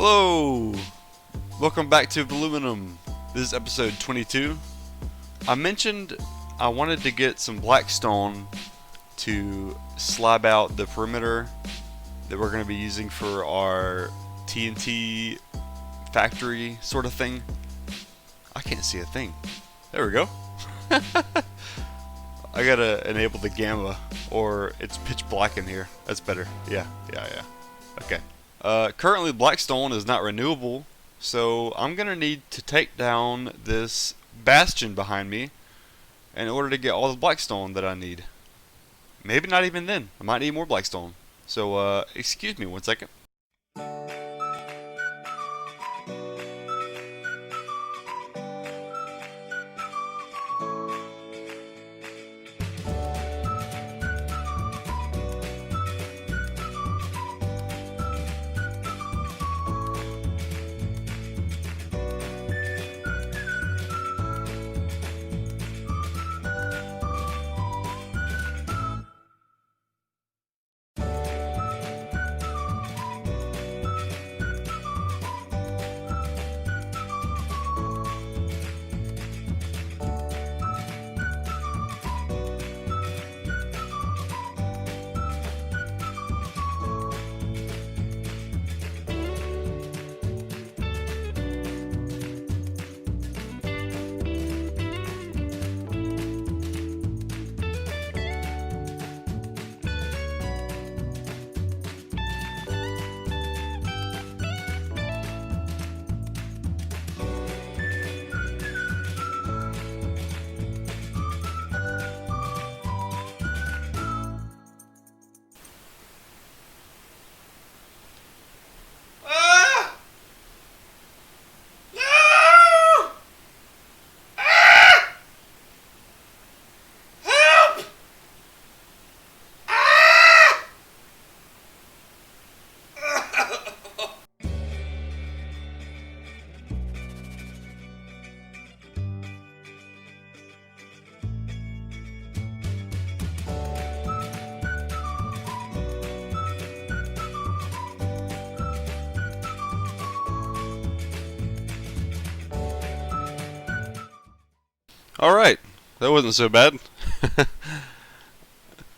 Hello! Welcome back to Voluminum. This is episode 22. I mentioned I wanted to get some blackstone to slab out the perimeter that we're going to be using for our TNT factory sort of thing. I can't see a thing. There we go. I gotta enable the gamma, or it's pitch black in here. That's better. Yeah. Okay. Currently blackstone is not renewable, so I'm gonna need to take down this bastion behind me in order to get all the blackstone that I need. Maybe not even then. I might need more blackstone. So excuse me one second. Alright, that wasn't so bad.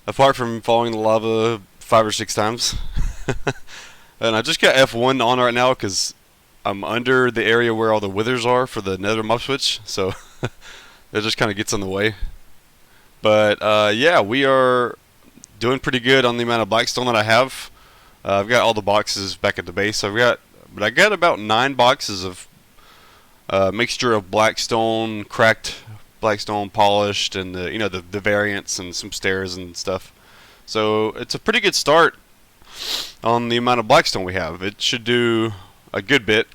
Apart from falling in the lava 5 or 6 times. And I just got F1 on right now because I'm under the area where all the withers are for the nether mob switch, so it just kind of gets in the way. But yeah, we are doing pretty good on the amount of blackstone that I have. I've got all the boxes back at the base. I got about 9 boxes of mixture of blackstone, cracked blackstone, polished, and the variants and some stairs and stuff. So it's a pretty good start on the amount of blackstone we have. It should do a good bit,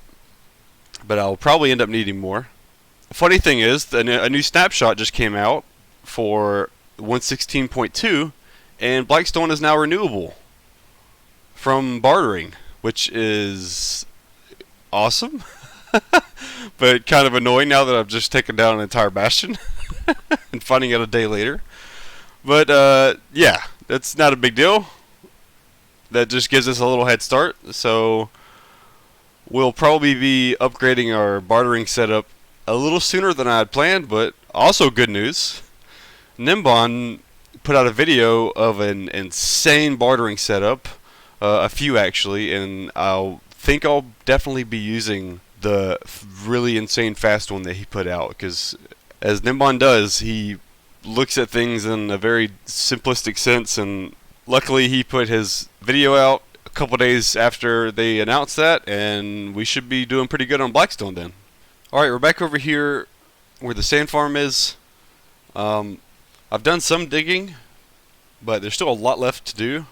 but I'll probably end up needing more. The funny thing is, a new snapshot just came out for 116.2, and blackstone is now renewable from bartering, which is awesome. But kind of annoying now that I've just taken down an entire bastion and finding out a day later. But yeah, that's not a big deal. That just gives us a little head start. So we'll probably be upgrading our bartering setup a little sooner than I had planned, but also good news. Gnembon put out a video of an insane bartering setup, a few actually, and I think I'll definitely be using the really insane fast one that he put out, because as Gnembon does, he looks at things in a very simplistic sense, and luckily he put his video out a couple days after they announced that, and we should be doing pretty good on blackstone then. Alright, we're back over here where the sand farm is. I've done some digging, but there's still a lot left to do,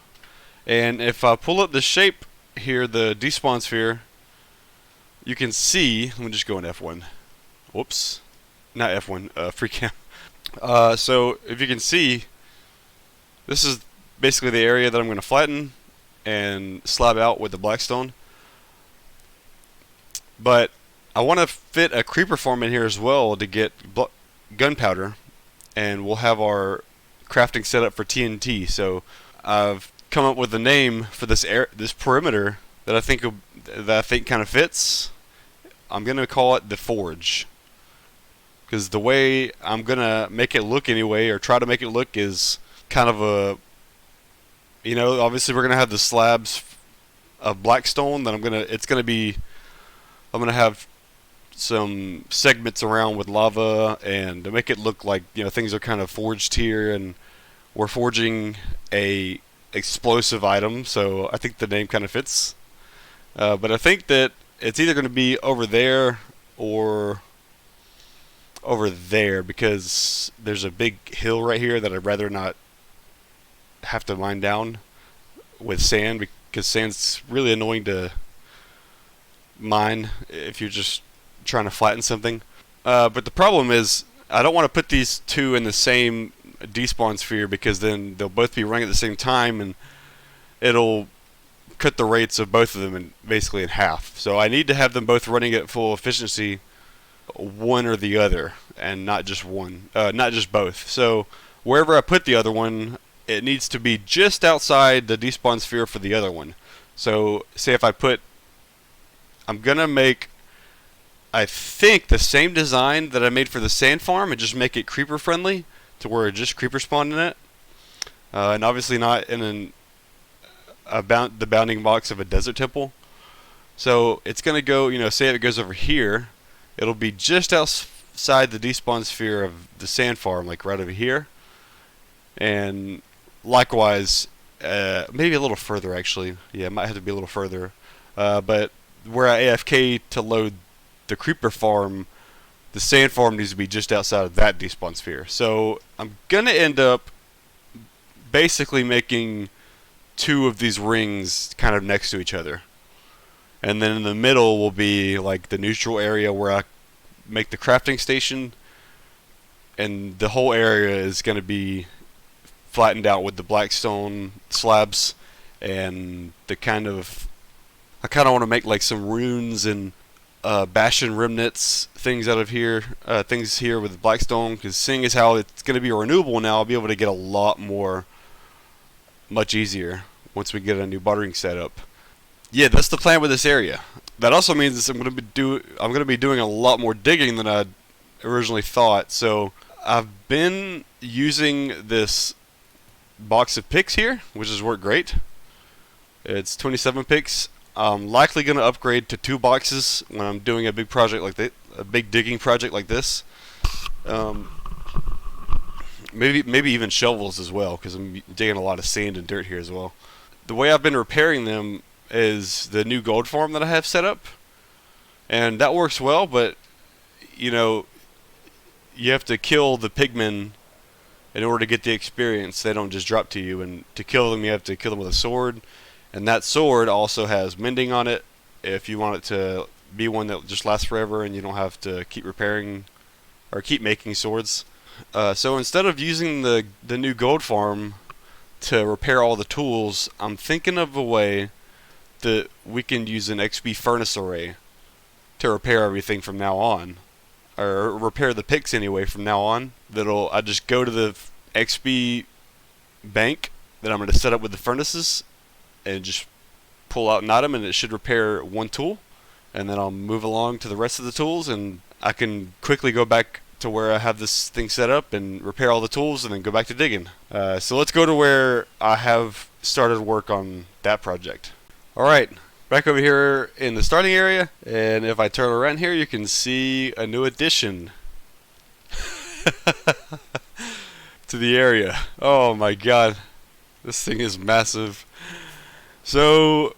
and if I pull up the shape here, the despawn sphere, you can see, let me just go in F1. Whoops. Not F1, free cam. So, if you can see, this is basically the area that I'm going to flatten and slab out with the blackstone. But I want to fit a creeper farm in here as well to get gunpowder, and we'll have our crafting set up for TNT. So I've come up with a name for this perimeter that I think will that I think kind of fits. I'm going to call it the Forge. Because the way I'm going to make it look anyway, or try to make it look, is kind of a, you know, obviously we're going to have the slabs of blackstone that I'm going to have some segments around with lava, and to make it look like, you know, things are kind of forged here, and we're forging a explosive item, so I think the name kind of fits. But I think that it's either going to be over there or over there, because there's a big hill right here that I'd rather not have to mine down with sand, because sand's really annoying to mine if you're just trying to flatten something. But the problem is, I don't want to put these two in the same despawn sphere, because then they'll both be running at the same time, and it'll cut the rates of both of them basically in half. So I need to have them both running at full efficiency, one or the other, and not just one, not just both. So wherever I put the other one, it needs to be just outside the despawn sphere for the other one. So say if I'm gonna make, I think, the same design that I made for the sand farm, and just make it creeper friendly, to where just creeper spawn in it, and obviously not in the bounding box of a desert temple. So it's gonna go, you know, say if it goes over here, it'll be just outside the despawn sphere of the sand farm, like right over here, and likewise, maybe a little further actually. Yeah, it might have to be a little further, but where I AFK to load the creeper farm, the sand farm needs to be just outside of that despawn sphere. So I'm gonna end up basically making two of these rings kind of next to each other, and then in the middle will be like the neutral area where I make the crafting station, and the whole area is going to be flattened out with the blackstone slabs, and I kind of want to make like some runes and Bastion remnants, things out of here, things here with blackstone, because seeing as how it's going to be renewable now, I'll be able to get a lot more, much easier, once we get a new buttering set up. Yeah, that's the plan with this area. That also means I'm going to be doing a lot more digging than I originally thought. So I've been using this box of picks here, which has worked great. It's 27 picks. I'm likely going to upgrade to 2 boxes when I'm doing a big project like that, a big digging project like this. Maybe even shovels as well, because I'm digging a lot of sand and dirt here as well. The way I've been repairing them is the new gold farm that I have set up, and that works well, but you know, you have to kill the pigmen in order to get the experience. They don't just drop to you, and to kill them you have to kill them with a sword, and that sword also has mending on it if you want it to be one that just lasts forever and you don't have to keep repairing or keep making swords. So instead of using the new gold farm to repair all the tools, I'm thinking of a way that we can use an XP furnace array to repair everything from now on, or repair the picks anyway from now on. I just go to the XP bank that I'm going to set up with the furnaces, and just pull out an item, and it should repair one tool, and then I'll move along to the rest of the tools, and I can quickly go back to where I have this thing set up and repair all the tools, and then go back to digging. So let's go to where I have started work on that project. Alright, back over here in the starting area, and if I turn around here you can see a new addition to the area. Oh my god, this thing is massive. So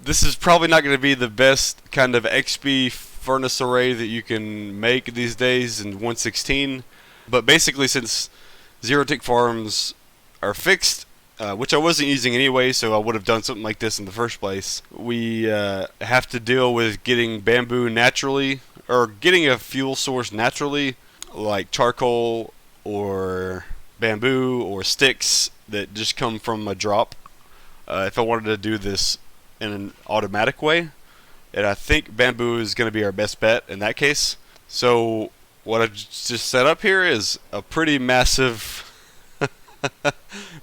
this is probably not going to be the best kind of XP furnace array that you can make these days in 1.16, but basically, since zero tick farms are fixed, which I wasn't using anyway, so I would have done something like this in the first place, we have to deal with getting bamboo naturally, or getting a fuel source naturally, like charcoal or bamboo or sticks that just come from a drop, if I wanted to do this in an automatic way. And I think bamboo is going to be our best bet in that case. So what I've just set up here is a pretty massive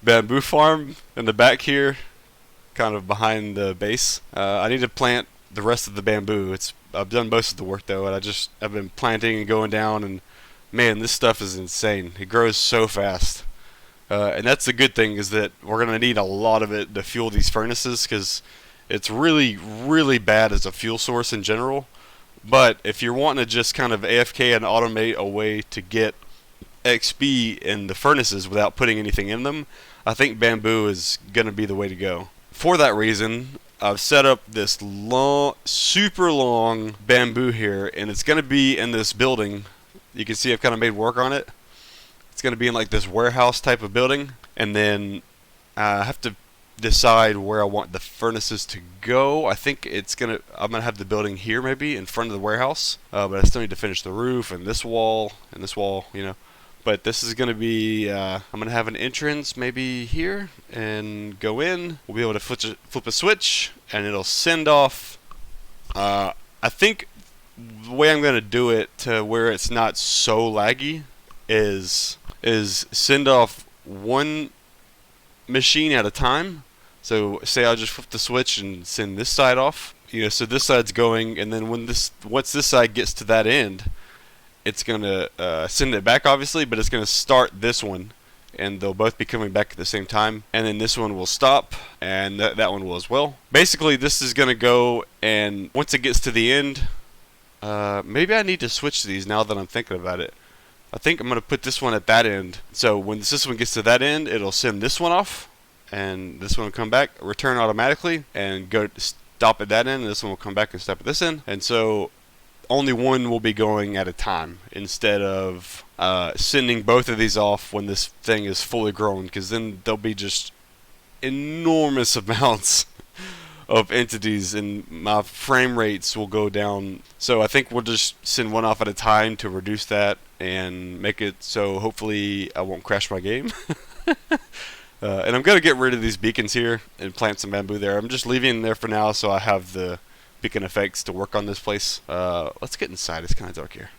bamboo farm in the back here. kind of behind the base. I need to plant the rest of the bamboo. I've done most of the work though, and I've been planting and going down, and man, this stuff is insane. It grows so fast. And that's the good thing, is that we're going to need a lot of it to fuel these furnaces, because it's really, really bad as a fuel source in general. But if you're wanting to just kind of AFK and automate a way to get XP in the furnaces without putting anything in them, I think bamboo is going to be the way to go. For that reason, I've set up this long, super long bamboo here, and it's going to be in this building. You can see I've kind of made work on it. It's going to be in like this warehouse type of building, and then I have to decide where I want the furnaces to go. I'm gonna have the building here, maybe in front of the warehouse, but I still need to finish the roof and this wall, you know. But this is gonna be I'm gonna have an entrance maybe here and go in. We'll be able to flip a switch and it'll send off. I think the way I'm gonna do it to where it's not so laggy is send off one machine at a time. So say I'll just flip the switch and send this side off, you know, so this side's going, and then once this side gets to that end, it's gonna send it back, obviously, but it's gonna start this one, and they'll both be coming back at the same time, and then this one will stop, and that one will as well. Basically, this is gonna go, and once it gets to the end, maybe I need to switch these now that I'm thinking about it. I think I'm gonna put this one at that end, so when this one gets to that end, it'll send this one off, and this one will come back, return automatically, and go stop at that end, and this one will come back and stop at this end. And so only one will be going at a time, instead of sending both of these off when this thing is fully grown, because then there'll be just enormous amounts of entities and my frame rates will go down. So I think we'll just send one off at a time to reduce that and make it so hopefully I won't crash my game. And I'm going to get rid of these beacons here and plant some bamboo there. I'm just leaving them there for now so I have the beacon effects to work on this place. Let's get inside. It's kind of dark here.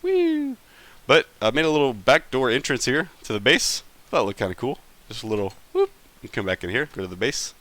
Woo! But I made a little back door entrance here to the base. That looked kind of cool. Just a little whoop. You come back in here, go to the base.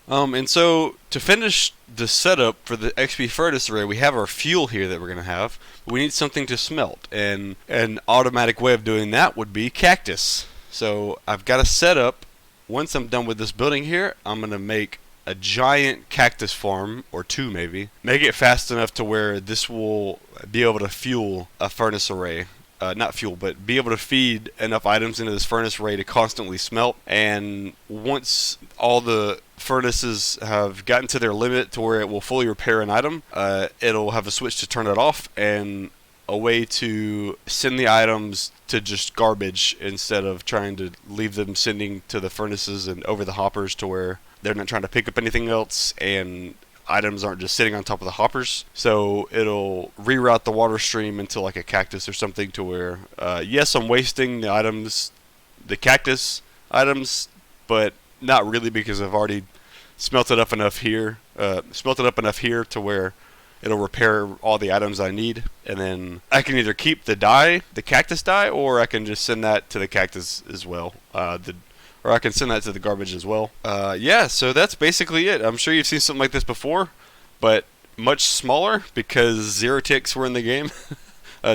And so to finish the setup for the XP furnace array, we have our fuel here that we're going to have. But we need something to smelt, and an automatic way of doing that would be cactus. So I've got a setup. Once I'm done with this building here, I'm going to make a giant cactus farm, or two maybe. Make it fast enough to where this will be able to fuel a furnace array. Not fuel, but be able to feed enough items into this furnace array to constantly smelt. And once all the furnaces have gotten to their limit to where it will fully repair an item, it'll have a switch to turn it off, and a way to send the items to just garbage instead of trying to leave them sending to the furnaces and over the hoppers to where they're not trying to pick up anything else and items aren't just sitting on top of the hoppers. So it'll reroute the water stream into like a cactus or something to where, yes, I'm wasting the items, the cactus items, but not really, because I've already smelted up enough here to where it'll repair all the items I need, and then I can either keep the dye, the cactus dye, or I can just send that to the cactus as well. Or I can send that to the garbage as well. Yeah, so that's basically it. I'm sure you've seen something like this before, but much smaller, because zero ticks were in the game.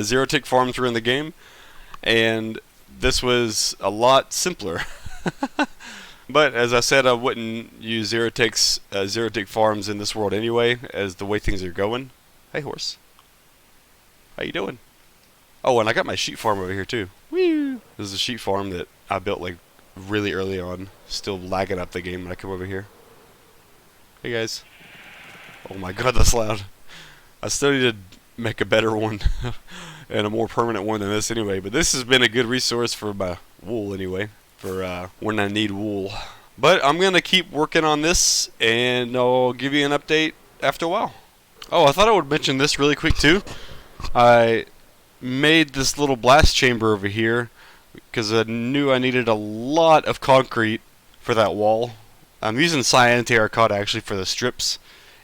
Zero tick farms were in the game, and this was a lot simpler. But as I said, I wouldn't use zero tick farms in this world anyway, as the way things are going. Hey horse, how you doing? Oh, and I got my sheep farm over here too. Woo! This is a sheep farm that I built like really early on, still lagging up the game when I come over here. Hey guys. Oh my god, that's loud. I still need to make a better one and a more permanent one than this anyway, but this has been a good resource for my wool anyway, for when I need wool. But I'm gonna keep working on this, and I'll give you an update after a while. Oh, I thought I would mention this really quick too. I made this little blast chamber over here because I knew I needed a lot of concrete for that wall. I'm using cyan terracotta actually for the strips,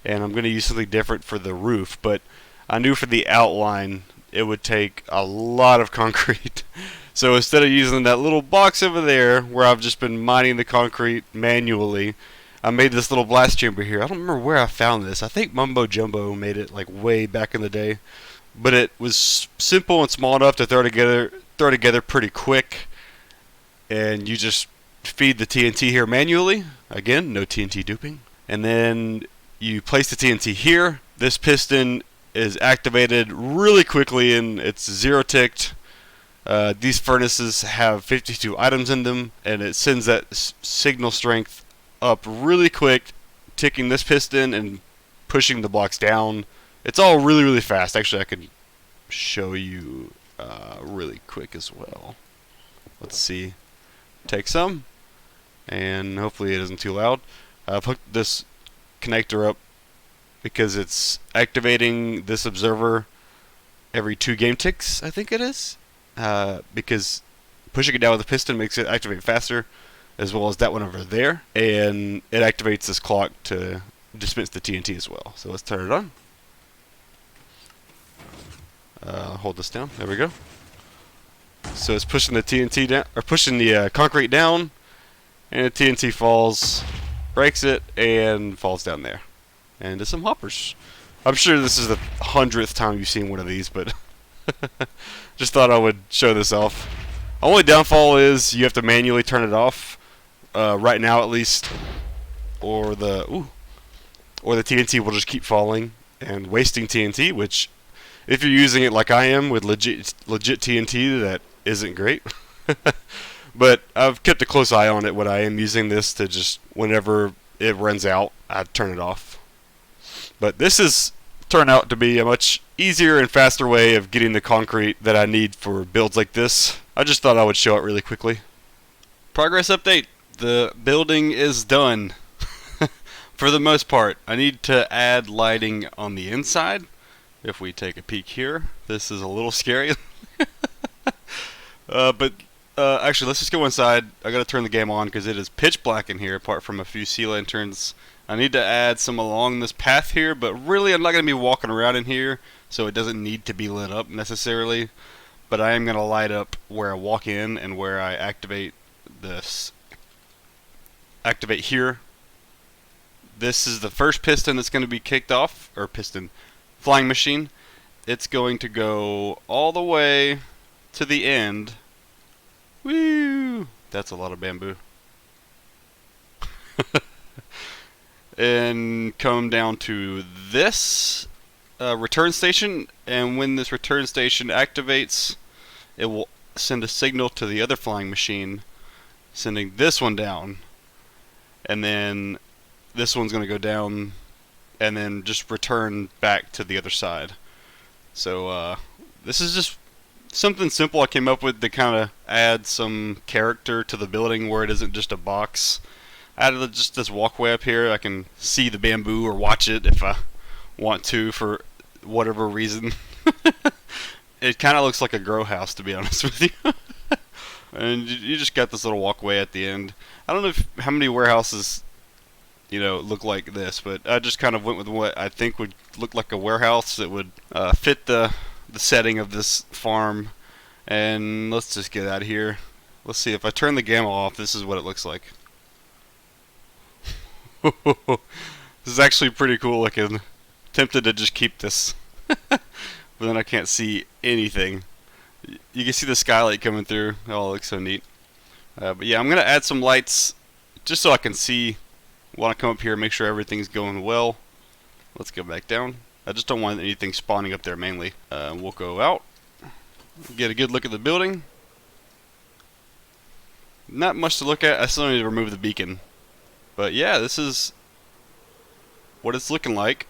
and I'm going to use something different for the roof, but I knew for the outline it would take a lot of concrete. So instead of using that little box over there where I've just been mining the concrete manually, I made this little blast chamber here. I don't remember where I found this. I think Mumbo Jumbo made it like way back in the day. But it was simple and small enough to throw together pretty quick. And you just feed the TNT here manually. Again, no TNT duping. And then you place the TNT here. This piston is activated really quickly and it's 0 ticked. These furnaces have 52 items in them, and it sends that signal strength up really quick, ticking this piston and pushing the blocks down. It's all really, really fast. Actually, I can show you really quick as well. Let's see. Take some, and hopefully it isn't too loud. I've hooked this connector up because it's activating this observer every 2 game ticks, I think it is. Because pushing it down with the piston makes it activate faster, as well as that one over there, and it activates this clock to dispense the TNT as well. So let's turn it on. Hold this down. There we go. So it's pushing the TNT down, or pushing the concrete down, and the TNT falls, breaks it, and falls down there. And to some hoppers. I'm sure this is the 100th time you've seen one of these, but just thought I would show this off. Only downfall is you have to manually turn it off, right now at least, or the TNT will just keep falling and wasting TNT, which, if you're using it like I am with legit TNT, that isn't great. But I've kept a close eye on it when I am using this to just, whenever it runs out, I turn it off. But this has turned out to be a much easier and faster way of getting the concrete that I need for builds like this. I just thought I would show it really quickly. Progress update. The building is done. For the most part. I need to add lighting on the inside. If we take a peek here, this is a little scary. But actually, let's just go inside. I gotta turn the game on because it is pitch black in here, apart from a few sea lanterns. I need to add some along this path here, but really I'm not going to be walking around in here, so it doesn't need to be lit up necessarily. But I am going to light up where I walk in and where I activate this. Activate here. This is the first piston that's going to be kicked off, or piston, flying machine. It's going to go all the way to the end. Woo! That's a lot of bamboo. And come down to this return station, and when this return station activates, it will send a signal to the other flying machine, sending this one down, and then this one's going to go down and then just return back to the other side. So this is just something simple I came up with to kind of add some character to the building where it isn't just a box. Out of just this walkway up here, I can see the bamboo or watch it if I want to for whatever reason. It kind of looks like a grow house, to be honest with you. And you just got this little walkway at the end. I don't know how many warehouses, look like this, but I just kind of went with what I think would look like a warehouse that would fit the setting of this farm. And let's just get out of here. Let's see, if I turn the gamma off, this is what it looks like. This is actually pretty cool looking. Tempted to just keep this. But then I can't see anything. You can see the skylight coming through. Oh, it looks so neat. But yeah, I'm going to add some lights just so I can see when I come up here and make sure everything's going well. Let's go back down. I just don't want anything spawning up there mainly. We'll go out. Get a good look at the building. Not much to look at. I still need to remove the beacon. But yeah, this is what it's looking like.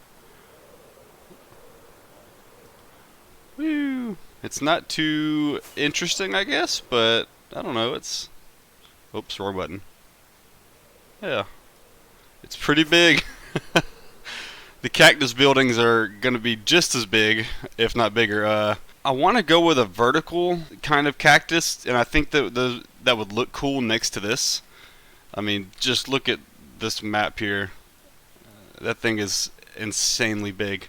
Woo! It's not too interesting, I guess, but I don't know. It's... Oops, wrong button. Yeah. It's pretty big. The cactus buildings are going to be just as big, if not bigger. I want to go with a vertical kind of cactus, and I think that that would look cool next to this. I mean, just look at this map here. That thing is insanely big.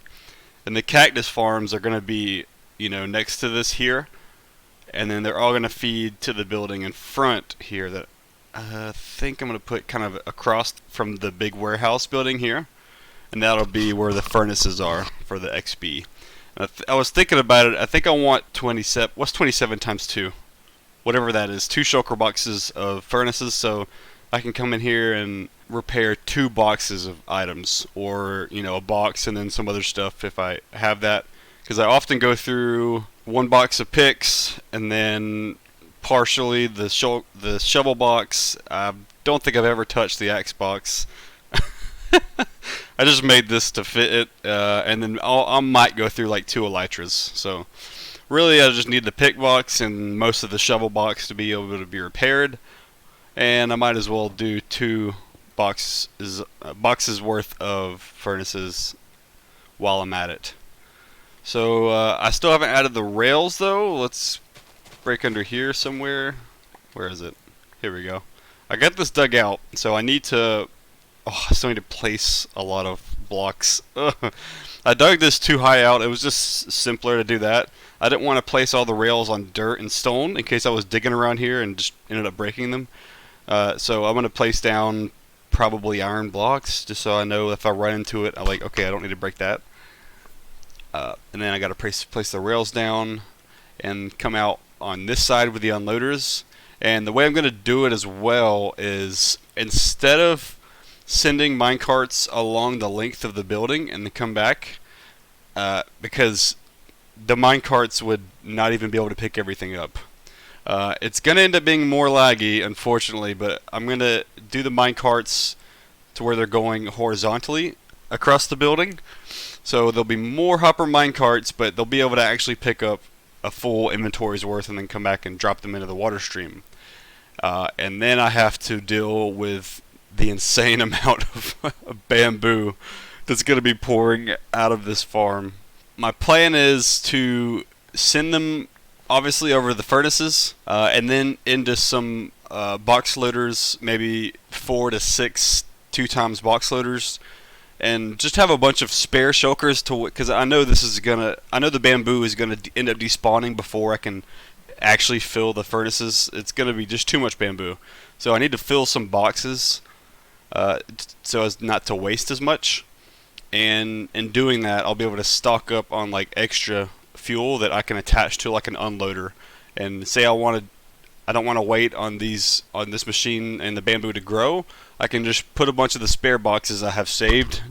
And the cactus farms are going to be, next to this here. And then they're all going to feed to the building in front here that I think I'm going to put kind of across from the big warehouse building here, and that'll be where the furnaces are for the XP. I was thinking about it. I think I want 27. What's 27 times 2? Whatever that is. 2 shulker boxes of furnaces, so I can come in here and repair 2 boxes of items, or a box and then some other stuff if I have that. Because I often go through 1 box of picks and then partially the shovel box. I don't think I've ever touched the axe box. I just made this to fit it, and then I might go through like 2 elytras. So really I just need the pick box and most of the shovel box to be able to be repaired, and I might as well do 2 boxes worth of furnaces while I'm at it. So I still haven't added the rails though. Let's break under here somewhere. Where is it? Here we go. I got this dug out, so I need to... Oh, I still need to place a lot of blocks. I dug this too high out. It was just simpler to do that. I didn't want to place all the rails on dirt and stone in case I was digging around here and just ended up breaking them. So I'm going to place down probably iron blocks just so I know if I run into it, I'm like, okay, I don't need to break that. And then I got to place the rails down and come out on this side with the unloaders. And the way I'm going to do it as well is, instead of sending minecarts along the length of the building and then come back, because the minecarts would not even be able to pick everything up. It's going to end up being more laggy, unfortunately, but I'm going to do the minecarts to where they're going horizontally across the building. So there'll be more hopper minecarts, but they'll be able to actually pick up a full inventory's worth and then come back and drop them into the water stream. And then I have to deal with the insane amount of bamboo that's going to be pouring out of this farm. My plan is to send them obviously over the furnaces, and then into some box loaders, maybe 4 to 6 2x box loaders, and just have a bunch of spare shulkers because I know the bamboo is gonna end up despawning before I can actually fill the furnaces. It's gonna be just too much bamboo, so I need to fill some boxes so as not to waste as much. And in doing that, I'll be able to stock up on like extra fuel that I can attach to like an unloader. And say I don't want to wait on this machine and the bamboo to grow, I can just put a bunch of the spare boxes I have saved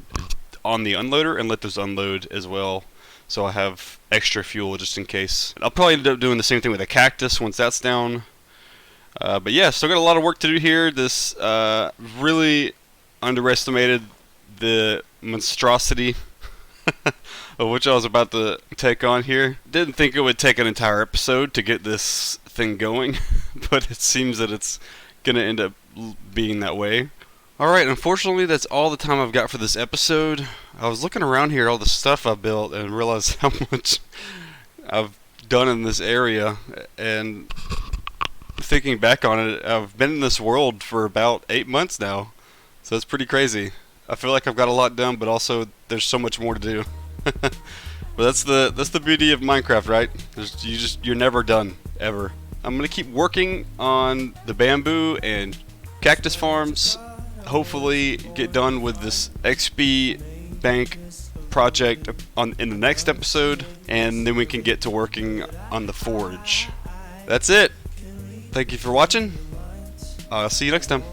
on the unloader and let those unload as well, so I have extra fuel just in case. I'll probably end up doing the same thing with a cactus once that's down. But yeah, still got a lot of work to do here. This really underestimated the monstrosity of which I was about to take on here. Didn't think it would take an entire episode to get this thing going, but it seems that it's gonna end up being that way. Alright, unfortunately that's all the time I've got for this episode. I was looking around here, all the stuff I built, and realized how much I've done in this area, and thinking back on it, I've been in this world for about 8 months now, so it's pretty crazy. I feel like I've got a lot done, but also there's so much more to do. But that's the beauty of Minecraft, right? You're never done, ever. I'm gonna keep working on the bamboo and cactus farms. Hopefully get done with this XP bank project in the next episode, and then we can get to working on the forge. That's it. Thank you for watching. I'll see you next time.